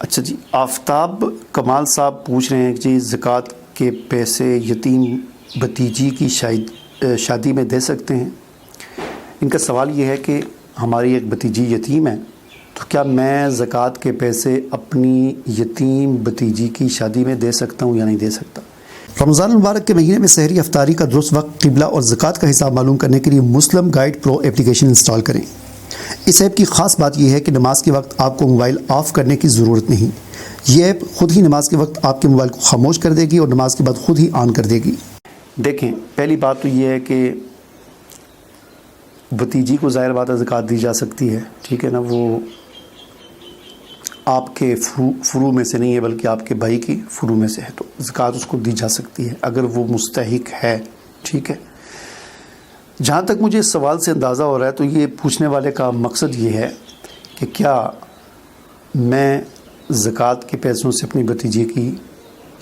اچھا جی، آفتاب کمال صاحب پوچھ رہے ہیں کہ جی زکوٰۃ کے پیسے یتیم بھتیجی کی شادی میں دے سکتے ہیں؟ ان کا سوال یہ ہے کہ ہماری ایک بھتیجی یتیم ہے، تو کیا میں زکوٰۃ کے پیسے اپنی یتیم بھتیجی کی شادی میں دے سکتا ہوں یا نہیں دے سکتا؟ رمضان المبارک کے مہینے میں سحری افطاری کا درست وقت، قبلہ اور زکوٰۃ کا حساب معلوم کرنے کے لیے مسلم گائیڈ پرو اپلیکیشن انسٹال کریں۔ اس ایپ کی خاص بات یہ ہے کہ نماز کے وقت آپ کو موبائل آف کرنے کی ضرورت نہیں۔ یہ ایپ خود ہی نماز کے وقت آپ کے موبائل کو خاموش کر دے گی اور نماز کے بعد خود ہی آن کر دے گی۔ دیکھیں، پہلی بات تو یہ ہے کہ بھتیجی کو ظاہر بات ہے زکوٰۃ دی جا سکتی ہے، ٹھیک ہے نا، وہ آپ کے فروع میں سے نہیں ہے بلکہ آپ کے بھائی کی فروع میں سے ہے، تو زکوٰۃ اس کو دی جا سکتی ہے اگر وہ مستحق ہے، ٹھیک ہے۔ جہاں تک مجھے اس سوال سے اندازہ ہو رہا ہے تو یہ پوچھنے والے کا مقصد یہ ہے کہ کیا میں زکوٰۃ کے پیسوں سے اپنی بھتیجی کی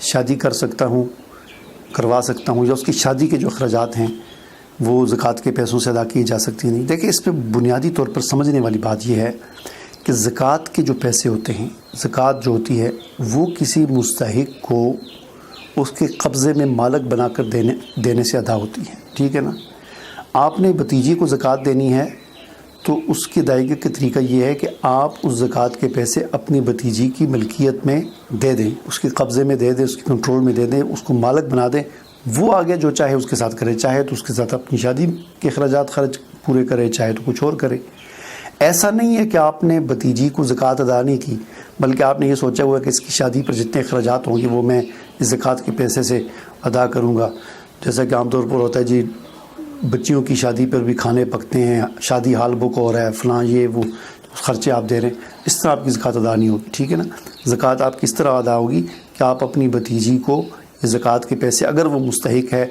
شادی کر سکتا ہوں، کروا سکتا ہوں، یا اس کی شادی کے جو اخراجات ہیں وہ زکوٰۃ کے پیسوں سے ادا کیے جا سکتی ہیں؟ نہیں، دیکھیں اس پہ بنیادی طور پر سمجھنے والی بات یہ ہے کہ زکوٰۃ کے جو پیسے ہوتے ہیں، زکوٰۃ جو ہوتی ہے وہ کسی مستحق کو اس کے قبضے میں مالک بنا کر دینے سے ادا ہوتی ہے، ٹھیک ہے نا۔ آپ نے بھتیجی کو زکوٰۃ دینی ہے تو اس کی ادائیگی کا طریقہ یہ ہے کہ آپ اس زکوٰۃ کے پیسے اپنی بھتیجی کی ملکیت میں دے دیں، اس کے قبضے میں دے دیں، اس کے کنٹرول میں دے دیں، اس کو مالک بنا دیں، وہ آگے جو چاہے اس کے ساتھ کرے، چاہے تو اس کے ساتھ اپنی شادی کے اخراجات خرچ پورے کرے، چاہے تو کچھ اور کرے۔ ایسا نہیں ہے کہ آپ نے بھتیجی کو زکوٰۃ ادا نہیں کی، بلکہ آپ نے یہ سوچا ہوا ہے کہ اس کی شادی پر جتنے اخراجات ہوں گے وہ میں اس زکوٰۃ کے پیسے سے ادا کروں گا۔ جیسا کہ عام طور پر ہوتا ہے جی، بچیوں کی شادی پر بھی کھانے پکتے ہیں، شادی ہال بک ہو رہا ہے، فلاں یہ وہ خرچے آپ دے رہے ہیں، اس طرح آپ کی زکوٰۃ ادا نہیں ہوگی، ٹھیک ہے نا۔ زکوٰۃ آپ کس طرح ادا ہوگی کہ آپ اپنی بھتیجی کو زکوٰۃ کے پیسے، اگر وہ مستحق ہے،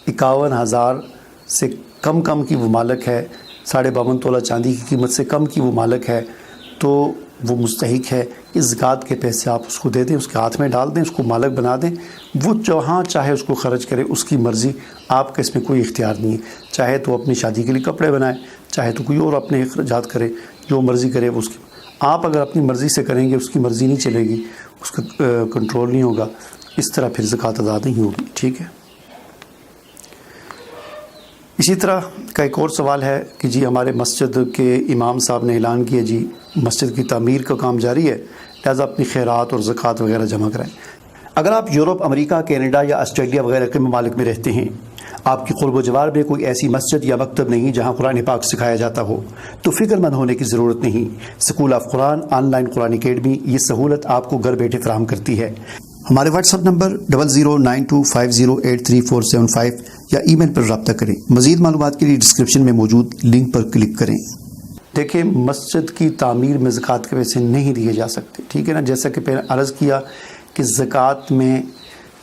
51,000 سے کم کی وہ مالک ہے، 52.5 تولہ چاندی کی قیمت سے کم کی وہ مالک ہے، تو وہ مستحق ہے، اس زکوٰۃ کے پیسے آپ اس کو دے دیں، اس کے ہاتھ میں ڈال دیں، اس کو مالک بنا دیں، وہ جہاں چاہے اس کو خرچ کرے، اس کی مرضی، آپ کا اس میں کوئی اختیار نہیں ہے۔ چاہے تو اپنی شادی کے لیے کپڑے بنائے، چاہے تو کوئی اور اپنے اخراجات کرے، جو مرضی کرے وہ اس کی۔ آپ اگر اپنی مرضی سے کریں گے، اس کی مرضی نہیں چلے گی، اس کا کنٹرول نہیں ہوگا، اس طرح پھر زکوٰۃ ادا نہیں ہوگی، ٹھیک ہے۔ اسی طرح کا ایک اور سوال ہے کہ جی ہمارے مسجد کے امام صاحب نے اعلان کیا جی مسجد کی تعمیر کا کام جاری ہے، لہٰذا اپنی خیرات اور زکوٰۃ وغیرہ جمع کرائیں۔ اگر آپ یورپ، امریکہ، کینیڈا یا آسٹریلیا وغیرہ کے ممالک میں رہتے ہیں، آپ کی قرب و جوار میں کوئی ایسی مسجد یا مکتب نہیں جہاں قرآن پاک سکھایا جاتا ہو، تو فکر مند ہونے کی ضرورت نہیں۔ School of Quran on line Quran academy یہ سہولت آپ کو گھر بیٹھے فراہم کرتی ہے۔ ہمارے واٹس ایپ نمبر 0092508345 یا ای میل پر رابطہ کریں۔ مزید معلومات کے لیے ڈسکرپشن میں موجود لنک پر کلک کریں۔ دیکھیں، مسجد کی تعمیر میں زکوٰۃ کے پیسے نہیں دیے جا سکتے، ٹھیک ہے نا۔ جیسا کہ پہلے عرض کیا کہ زکوٰۃ میں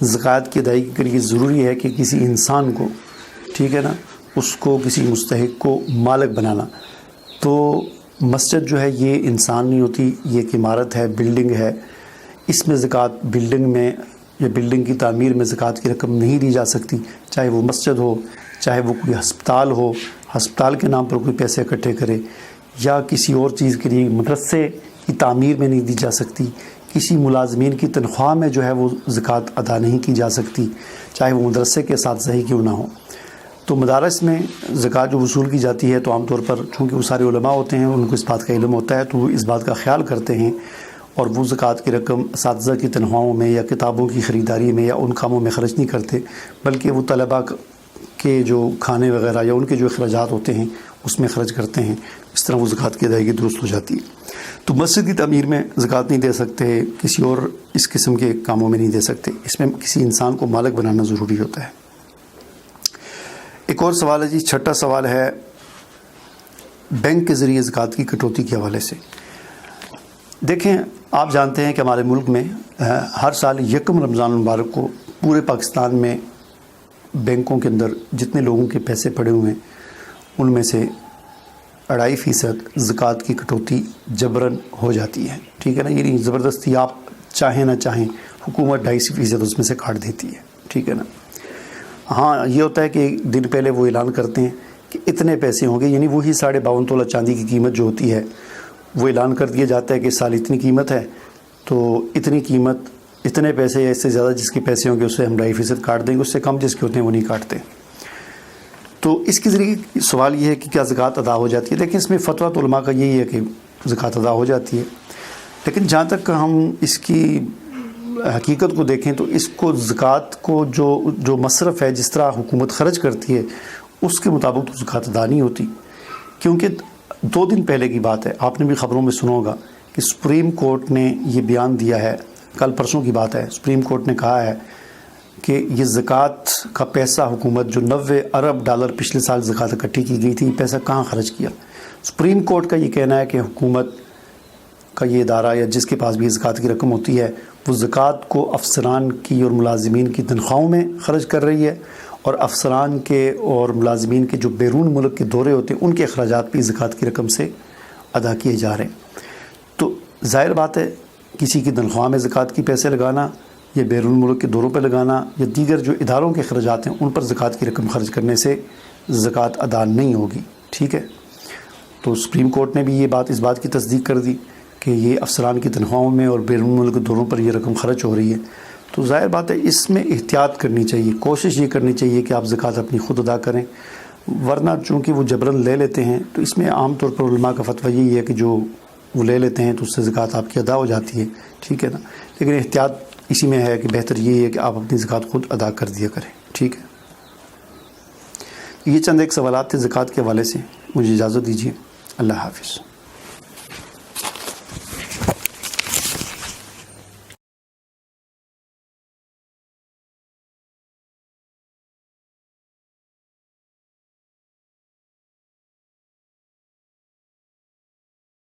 زکوٰۃ کی ادائیگی کے لیے ضروری ہے کہ کسی انسان کو، ٹھیک ہے نا، اس کو کسی مستحق کو مالک بنانا۔ تو مسجد جو ہے یہ انسان نہیں ہوتی، یہ ایک عمارت ہے، بلڈنگ ہے، اس میں زکوٰۃ بلڈنگ میں یا بلڈنگ کی تعمیر میں زکوٰۃ کی رقم نہیں دی جا سکتی، چاہے وہ مسجد ہو، چاہے وہ کوئی ہسپتال ہو، ہسپتال کے نام پر کوئی پیسے اکٹھے کرے، یا کسی اور چیز کے لیے مدرسے کی تعمیر میں نہیں دی جا سکتی، کسی ملازمین کی تنخواہ میں جو ہے وہ زکوٰۃ ادا نہیں کی جا سکتی، چاہے وہ مدرسے کے اساتذہ ہی کیوں نہ ہو۔ تو مدارس میں زکوٰۃ جو وصول کی جاتی ہے تو عام طور پر چونکہ وہ سارے علماء ہوتے ہیں، ان کو اس بات کا علم ہوتا ہے، تو وہ اس بات کا خیال کرتے ہیں اور وہ زکوٰۃ کی رقم اساتذہ کی تنخواہوں میں یا کتابوں کی خریداری میں یا ان کاموں میں خرچ نہیں کرتے، بلکہ وہ طلباء کے جو کھانے وغیرہ یا ان کے جو اخراجات ہوتے ہیں اس میں خرچ کرتے ہیں۔ اس طرح وہ زکوٰۃ کی ادائیگی درست ہو جاتی ہے۔ تو مسجد کی تعمیر میں زکوٰۃ نہیں دے سکتے، کسی اور اس قسم کے کاموں میں نہیں دے سکتے، اس میں کسی انسان کو مالک بنانا ضروری ہوتا ہے۔ ایک اور سوال ہے جی، چھٹا سوال ہے بینک کے ذریعے زکوٰۃ کی کٹوتی کے حوالے سے۔ دیکھیں، آپ جانتے ہیں کہ ہمارے ملک میں ہر سال یکم رمضان المبارک کو پورے پاکستان میں بینکوں کے اندر جتنے لوگوں کے پیسے پڑے ہوئے ہیں ان میں سے 2.5% زکوٰۃ کی کٹوتی جبراً ہو جاتی ہے، ٹھیک ہے نا۔ یعنی زبردستی آپ چاہیں نہ چاہیں حکومت 2.5% اس میں سے کاٹ دیتی ہے، ٹھیک ہے نا۔ ہاں، یہ ہوتا ہے کہ ایک دن پہلے وہ اعلان کرتے ہیں کہ اتنے پیسے ہوں گے، یعنی وہی 52.5 تولہ چاندی کی قیمت جو ہوتی ہے وہ اعلان کر دیا جاتا ہے کہ اس سال اتنی قیمت ہے، تو اتنی قیمت، اتنے پیسے یا اس سے زیادہ جس کے پیسے ہوں گے اسے ہم 2.5% کاٹ دیں گے، اس سے کم جس کے ہوتے ہیں وہ نہیں کاٹتے. تو اس کے ذریعے سوال یہ ہے کہ کیا زکوٰۃ ادا ہو جاتی ہے؟ لیکن اس میں فتویٰ علماء کا یہی ہے کہ زکوٰۃ ادا ہو جاتی ہے. لیکن جہاں تک ہم اس کی حقیقت کو دیکھیں تو اس کو زکوٰۃ کو جو مصرف ہے، جس طرح حکومت خرچ کرتی ہے اس کے مطابق تو زکوٰۃ ادا نہیں ہوتی. کیونکہ 2 دن پہلے کی بات ہے، آپ نے بھی خبروں میں سنا ہوگا کہ سپریم کورٹ نے یہ بیان دیا ہے، کل پرسوں کی بات ہے، سپریم کورٹ نے کہا ہے کہ یہ زکوٰۃ کا پیسہ حکومت جو $90 ارب پچھلے سال زکوٰۃ اکٹھی کی گئی تھی، یہ پیسہ کہاں خرچ کیا. سپریم کورٹ کا یہ کہنا ہے کہ حکومت کا یہ ادارہ یا جس کے پاس بھی زکوٰۃ کی رقم ہوتی ہے وہ زکوٰۃ کو افسران کی اور ملازمین کی تنخواہوں میں خرچ کر رہی ہے، اور افسران کے اور ملازمین کے جو بیرون ملک کے دورے ہوتے ہیں ان کے اخراجات بھی زکوٰۃ کی رقم سے ادا کیے جا رہے ہیں. تو ظاہر بات ہے کسی کی تنخواہ میں زکوٰۃ کی پیسے لگانا یا بیرون ملک کے دوروں پہ لگانا یا دیگر جو اداروں کے اخراجات ہیں ان پر زکوٰۃ کی رقم خرچ کرنے سے زکوٰۃ ادا نہیں ہوگی. ٹھیک ہے، تو سپریم کورٹ نے بھی اس بات کی تصدیق کر دی کہ یہ افسران کی تنخواہوں میں اور بیرون ملک کے دوروں پر یہ رقم خرچ ہو رہی ہے. تو ظاہر بات ہے اس میں احتیاط کرنی چاہیے، کوشش یہ کرنی چاہیے کہ آپ زکوٰۃ اپنی خود ادا کریں، ورنہ چونکہ وہ جبراً لے لیتے ہیں تو اس میں عام طور پر علماء کا فتویٰ یہی ہے کہ جو وہ لے لیتے ہیں تو اس سے زکوٰۃ آپ کی ادا ہو جاتی ہے. ٹھیک ہے نا، لیکن احتیاط اسی میں ہے کہ بہتر یہی ہے کہ آپ اپنی زکوٰۃ خود ادا کر دیا کریں. ٹھیک ہے، یہ چند ایک سوالات تھے زکوٰۃ کے حوالے سے. مجھے اجازت دیجیے. اللہ حافظ.